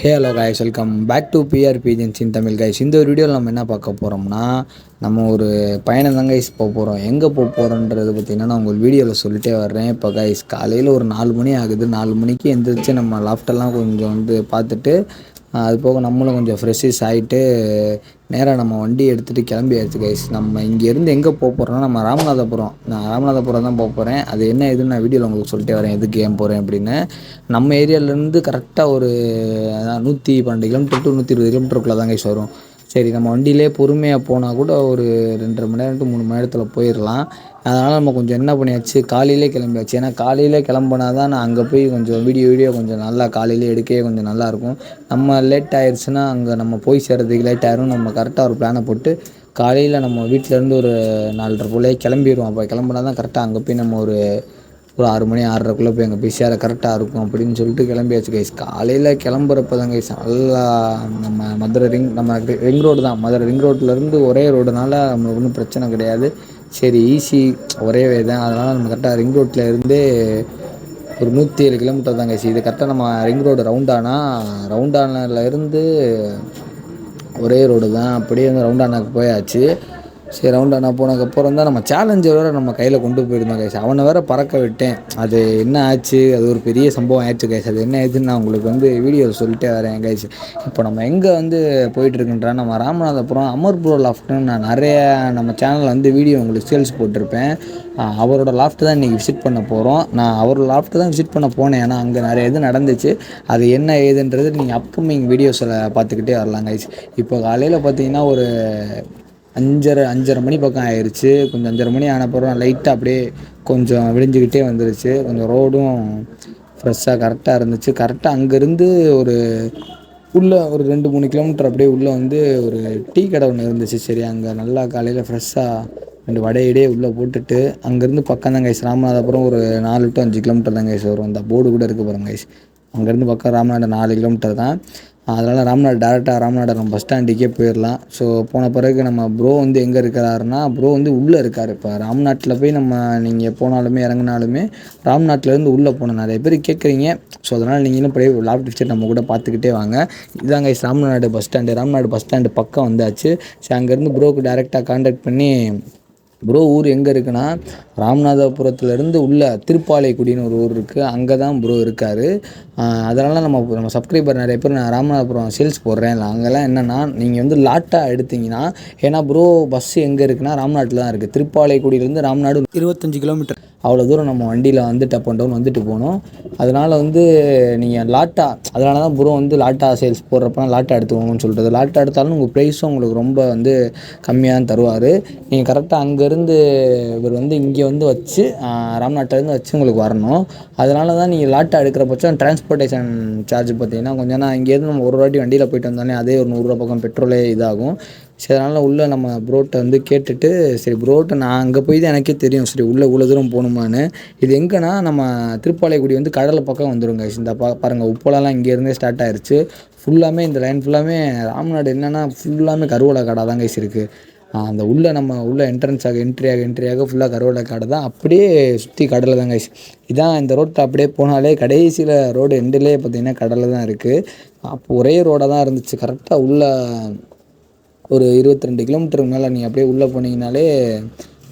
Hello guys, welcome back to PRP agency in Tamil guys. இந்த ஒரு வீடியோவில் நம்ம என்ன பார்க்க போகிறோம்னா, நம்ம ஒரு பயணம் தான் கைஸ் போக போகிறோம். எங்கே போக போகிறோன்றது பார்த்திங்கன்னா நான் உங்களுக்கு வீடியோவில் சொல்லிட்டே வர்றேன். இப்போ கைஸ் காலையில் ஒரு 4 மணி ஆகுது. 4 மணிக்கு எந்திரிச்சு நம்ம லாஃப்டெல்லாம் கொஞ்சம் பார்த்துட்டு, அது போக நம்மளும் கொஞ்சம் ஃப்ரெஷ்ஷஸ் ஆகிட்டு நேராக நம்ம வண்டி எடுத்துகிட்டு கிளம்பியாச்சு கைஸ். நம்ம இங்கேருந்து எங்கே போக போகிறோம்னா, நம்ம ராமநாதபுரம். நான் ராமநாதபுரம் தான் போக போகிறேன். அது என்ன ஏதுன்னு நான் வீடியோவில் உங்களுக்கு சொல்லிட்டே வரேன், எதுக்கு ஏன் போகிறேன் அப்படின்னு. நம்ம ஏரியாவிலேருந்து கரெக்டாக ஒரு 112 கிலோமீட்டர் டு 120 கிலோமீட்டருக்குள்ளே தான் கைஸ் வரும். சரி, நம்ம வண்டியிலே பொறுமையாக போனால் கூட ஒரு 2.5 மணி நேரம் டு 3 மணி நேரத்தில் போயிடலாம். அதனால் நம்ம கொஞ்சம் என்ன பண்ணியாச்சு, காலையிலே கிளம்பியாச்சு. ஏன்னா காலையிலே கிளம்புனா தான் நான் அங்கே போய் கொஞ்சம் வீடியோ கொஞ்சம் நல்லா காலையிலே எடுக்கவே கொஞ்சம் நல்லாயிருக்கும். நம்ம லேட் ஆயிடுச்சுன்னா அங்கே நம்ம போய் சேர்றதுக்கு லேட் ஆயிரும். நம்ம கரெக்டாக ஒரு பிளானை போட்டு காலையில் நம்ம வீட்டிலேருந்து ஒரு 4:30 போல் கிளம்பிடுவோம். அப்போ கிளம்புனா தான் கரெக்டாக அங்கே போய் நம்ம ஒரு 6 மணி 6:30க்குள்ளே போய் அங்கே போய் சேர கரெக்டாக இருக்கும் அப்படின்னு சொல்லிட்டு கிளம்பியாச்சு கைஸ். காலையில் கிளம்புறப்ப தான் கைஸ் நல்லா நம்ம மதுரை ரிங் ரோடு தான். மதுரை ரிங் ரோட்லேருந்து ஒரே ரோடுனால நம்மளுக்கு ஒன்றும் பிரச்சனை கிடையாது. சரி, ஈஸி, ஒரே வே தான். அதனால் நம்ம கரெக்டாக ரிங் ரோட்டில் இருந்தே ஒரு 107 கிலோமீட்டர் தான் கைஸ். இது கரெக்டாக நம்ம ரிங் ரோடு ரவுண்டானாலேருந்து ஒரே ரோடு தான். அப்படியே வந்து ரவுண்டானாக்கு போயாச்சு. சரி, ரவுண்டானா போனதுக்கப்புறம் தான் நம்ம சேலஞ்சர் வேறு நம்ம கையில் கொண்டு போயிருந்தோம் கைஸ். அவனை வேறு பறக்க விட்டேன். அது என்ன ஆச்சு, அது ஒரு பெரிய சம்பவம் ஆயிடுச்சு கைஸ். அது என்ன ஆயிடுச்சுன்னு நான் உங்களுக்கு வீடியோவில் சொல்லிட்டே வரேன் கைஸ். இப்போ நம்ம எங்கே போயிட்டுருக்குன்றா, நம்ம ராமநாதபுரம் அமர் ப்ரோ லாஃப்ட்னு நான் நிறைய நம்ம சேனலில் வீடியோ உங்களுக்கு சேல்ஸ் போட்டிருப்பேன். அவரோட லாஃப்ட்டு தான் இன்றைக்கி விசிட் பண்ண போகிறோம். நான் அவரோட லாஃப்ட்டு தான் விசிட் பண்ண போனேன். ஏன்னா அங்கே நிறைய இது நடந்துச்சு. அது என்ன ஏதுன்றது நீங்கள் அப்கமிங் வீடியோஸில் பார்த்துக்கிட்டே வரலாம் கைஸ். இப்போ காலையில் பார்த்தீங்கன்னா ஒரு 5:30 மணி பக்கம் ஆயிடுச்சு. கொஞ்சம் 5:30 மணி ஆனப்பறம் லைட்டாக அப்படியே கொஞ்சம் விடிஞ்சிக்கிட்டே வந்துருச்சு. கொஞ்சம் ரோடும் ஃப்ரெஷ்ஷாக கரெக்டாக இருந்துச்சு. கரெக்டாக அங்கேருந்து உள்ளே ஒரு 2-3 கிலோமீட்டர் அப்படியே உள்ளே ஒரு டீ கடை ஒன்று இருந்துச்சு. சரி, அங்கே நல்லா காலையில் ஃப்ரெஷ்ஷாக 2 வடையிடையே உள்ளே போட்டுட்டு அங்கேருந்து பக்கம் தான் கைஸ் ராமநாதபுரம். ஒரு 4 to 5 கிலோமீட்டர் தான் கைஸ் வரும். அந்த போர்டு கூட இருக்குது பாருங்க கைஸ். அங்கேருந்து பக்கம் ராமநாதம் 4 கிலோமீட்டர் தான். அதனால் டேரெக்டாக ராமநாதபுரம் நம்ம பஸ் ஸ்டாண்டுக்கே போயிடலாம். ஸோ போன பிறகு நம்ம ப்ரோ எங்கே இருக்கிறாருன்னா, ப்ரோ உள்ளே இருக்கார். இப்போ ராம்நாட்டில் போய் நீங்கள் போனாலுமே இறங்கினாலுமே ராம்நாட்டிலேருந்து உள்ளே போகணும். நிறைய பேர் கேட்குறீங்க. ஸோ அதனால் நீங்களும் போய் லாஃப்ட் டிக்கெட் நம்ம கூட பார்த்துக்கிட்டே வாங்க. இதுதான் கைஸ் ராமநாடு பஸ் ஸ்டாண்டு பக்கம் வந்தாச்சு. ஸோ அங்கேருந்து ப்ரோக்கு டேரெக்டாக கான்டாக்ட் பண்ணி, ப்ரோ ஊர் எங்கே இருக்குன்னா, ராமநாதபுரத்துலேருந்து உள்ள திருப்பாலைக்குடின்னு ஒரு ஊர் இருக்குது. அங்கே தான் ப்ரோ இருக்கார். அதனால் நம்ம சப்ஸ்கிரைபர் நிறைய பேர் நான் ராமநாதபுரம் சேல்ஸ் போடுறேன். அங்கெல்லாம் என்னென்னா, நீங்கள் லாட்டாக எடுத்திங்கன்னா, ஏன்னா ப்ரோ பஸ்ஸு எங்கே இருக்குன்னா ராம்நாட்டில் தான் இருக்குது. திருப்பாலைக்குடியிலேருந்து ராம்நாடு 25 கிலோமீட்டர். அவ்வளோ தூரம் நம்ம வண்டியில் அப் அண்ட் டவுன் வந்துட்டு போகணும். அதனால் நீங்கள் அதனால தான் ப்ரோ லாட்டா சேல்ஸ் போடுறப்ப லாட்டா எடுத்துக்கோங்கன்னு சொல்கிறது. லாட்டா எடுத்தாலும் உங்கள் ப்ரைஸும் உங்களுக்கு ரொம்ப கம்மியாக தான் தருவார். நீங்கள் கரெக்டாக அங்கேருந்து இவர் இங்கே வச்சு ராம்நாட்டிலேருந்து வச்சு உங்களுக்கு வரணும். அதனால தான் நீங்கள் லாட்டா எடுக்கிற பட்சம் டிரான்ஸ்போர்ட்டேஷன் சார்ஜ் பார்த்தீங்கன்னா கொஞ்சம், இங்கேருந்து நம்ம ஒரு வாட்டி வண்டியில் போயிட்டு வந்தாலே அதே ஒரு 100 ரூபா பக்கம் பெட்ரோலே இதாகும். சரி, அதனால் உள்ளே நம்ம ப்ரோட்ட கேட்டுட்டு, சரி ப்ரோட்ட நான் அங்கே போய் தான் எனக்கே தெரியும், சரி உள்ளே இவ்வளோ தூரம் போகணுமான்னு. இது எங்கன்னா நம்ம திருப்பாலைக்குடி கடலை பக்கம் வந்துடுங்க. இந்த பாருங்கள், உப்பளம்லாம் இங்கேருந்தே ஸ்டார்ட் ஆயிடுச்சு. ஃபுல்லாமே இந்த லைன் ஃபுல்லாமே ராம்நாடு என்னென்னா ஃபுல்லாமே கருவளை காடாக தான் கைஸ் இருக்குது. அந்த நம்ம என்ட்ரியாக ஃபுல்லாக கருவளை காடு தான். அப்படியே சுற்றி கடலை தான் கைஸ். இதான் இந்த ரோட்டில் அப்படியே போனாலே கடைசியில் ரோடு எண்டுலேயே பார்த்திங்கன்னா கடலை தான் இருக்குது. அப்போ ஒரே ரோடாக தான் இருந்துச்சு. கரெக்டாக உள்ள ஒரு 22 கிலோமீட்டருக்கு மேலே நீங்கள் அப்படியே உள்ளே போனீங்கனாலே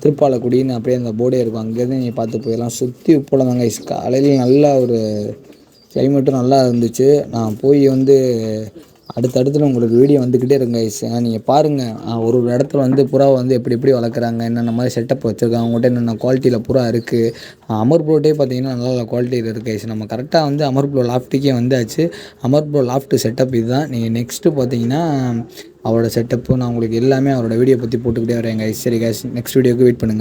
திருப்பாலைக்குடின்னு அப்படியே அந்த போர்டே இருக்கும். அங்கேருந்து நீங்கள் பார்த்து போயிடலாம். சுற்றி உப்பளம் தான் கைஸ். காலையில் நல்லா ஒரு கிளைமேட்டும் நல்லா இருந்துச்சு. நான் போய் அடுத்தடுத்து உங்களுக்கு வீடியோ வந்துக்கிட்டே இருங்க கைஸ். நீங்கள் பாருங்கள், ஒரு இடத்துல புறாவை எப்படி வளர்க்குறாங்க, என்னென்ன மாதிரி செட்டப் வச்சுருக்காங்க, அவங்கள்ட்ட என்னென்ன குவாலிட்டியில் புறா இருக்குது. அமர் ப்ரோட்டே பார்த்தீங்கன்னா நல்ல குவாலிட்டியில் இருக்குது கைஸ். நம்ம கரெக்டாக அமர் ப்ரோ லாஃப்ட்டுக்கே வந்தாச்சு. அமர் ப்ரோ லாஃப்ட்டு செட்டப் இதுதான். நீங்கள் நெக்ஸ்ட்டு பார்த்தீங்கன்னா அவரோட செட்டப்பு நான் உங்களுக்கு எல்லாமே அவரோட வீடியோ பற்றி போட்டுக்கிட்டே வரேன் கைஸ். சரி கைஸ், நெக்ஸ்ட் வீடியோக்கு வெயிட் பண்ணுங்கள்.